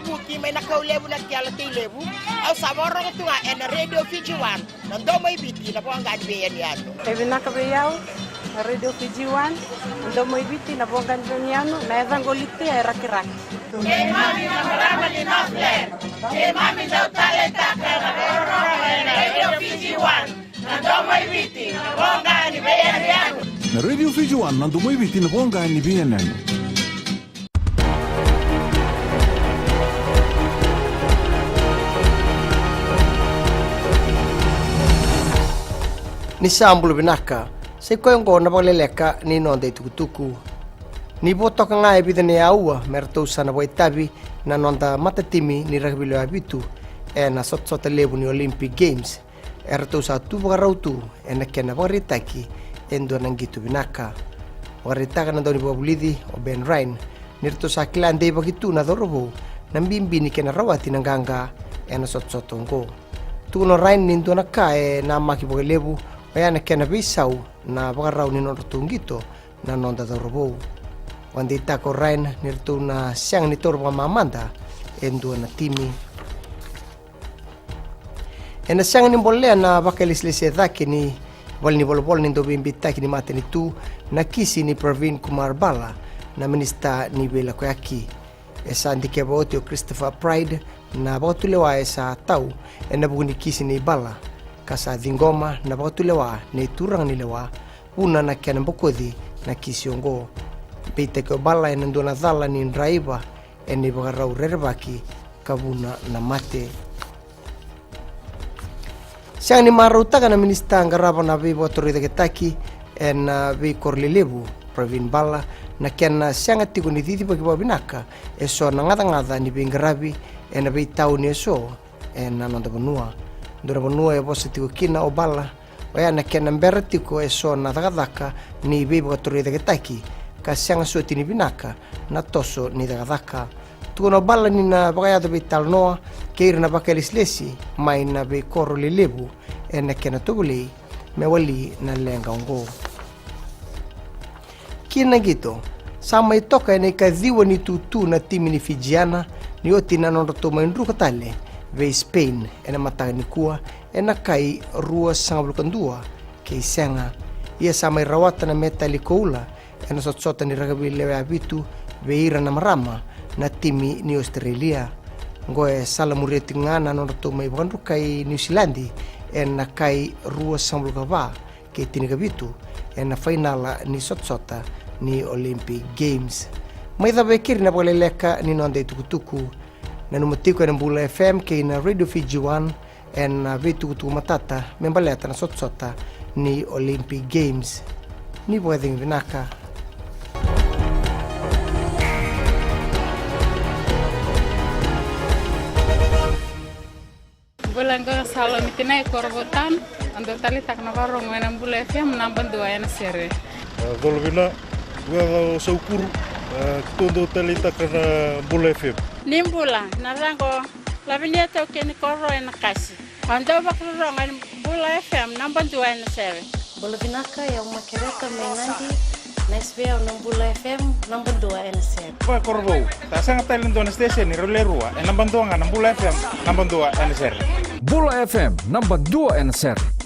lebu ki may nakaw lebu na kiala ti lebu au samoro ko tunga en radio Fiji 1 ndo may biti na po ang ganben yato ebi nakabeyaw radio Fiji 1 ndo may biti na po ang ganben yato na evangolite ay rakiraki ke mami na marama ni Northland ke mami daw talenta ka na radio Fiji 1 ndo may biti na po ang ganben yato na radio Fiji 1 ndo may biti na po ang ganben yato. Ni sambulu binaka se koyongo na pagleleka ni nonde tukutuku ni botoka nga ebida ni aua merto sana boitabi na nonda matatimi ni ragbilo abitu na sotsota lebu ni Olympic Games erto sa tu bagarautu na kena baritaki endo nangitu binaka baritaka na doni babulidi o Ben Ryan nirto sa klande bagitu na dorobo nambimbi ni kena rawati nanganga na sotsotongo tuno Ryan nindo naka na maki lebu Bayana kena bisau na bagarau ni nortungito na nonda dorobo. Wandita ko Ryan nirtu na siyang nitorba mamanda endo na timi. Ena siyang ni bolle na bakalislisya kini bol ni bolbol ni dobimbita kini mate ni tu na kisi ni Praveen Kumar Bala na minista ni Bela Koyaki. Esa ndike botio Christopher Pride na botulewa esa tau ena buguni kisi ni Bala. Kasa dingoma na batulewa ni turang nilewa una na kiana bokodi na kisiongo bete ko bala en ndona dala ni raiba eni bagarau rerbaki kabuna na mate siang ni marutaga na minista ngaraba na bi botori de ketaki en bi korlilebu Praveen Bala na kiana siang atigo ni didi bagi babinaka eso na ngada ni bingarabi en bi tauni eso en nanda benua Dura bonua e positivo kina o Bala o ya na kena bertiko e so na dagadaka ni bibo tori de ketaki ka sianga suti ni binaka na toso ni dagadaka tu no Bala ni na bagaya de vital noa ke na bakelis lesi mai na be koroli lebu e na kena tuguli me wali na lenga ngo kina gito sama itoka ne ka diwa ni tutu na timi ni Fijiana ni oti na no to maindru katale ve Spain ena mata ni kua ena kai rua sanga bulkandua ke senga ia sama rawata na metali koula ena sotsota ni ragabi lewe abitu ve ira na marama na timi ni Australia ngoe sala mureti ngana no to mai bandu kai New Zealand ena kai rua sanga bulkava ke tini gabitu ena finala ni sotsota ni Olympic Games mai da bekir na boleleka ni nonde tukutuku na numatiko na Bula FM kay na Radio Fiji 1 and vitu matata membaleta na sotsota ni Olympic Games ni pwedeng binaka Bulan ko salo mitinay korbotan ando tali tak na warong na Bula FM namban dua na sere Dolgina wa saukur todo tali tak na Bula FM Nimbula, narango, labinia tau kini koro ena kasi. Ando bakurong en Bula FM, namban dua ena sere. Bula binaka yang makereta menandi, nesbea ng Bula FM, namban dua ena sere. Pua korbo, tasang talent doon station ni Rolerua, namban dua nga ng Bula FM, namban dua ena sere. Bula FM, namban dua ena sere.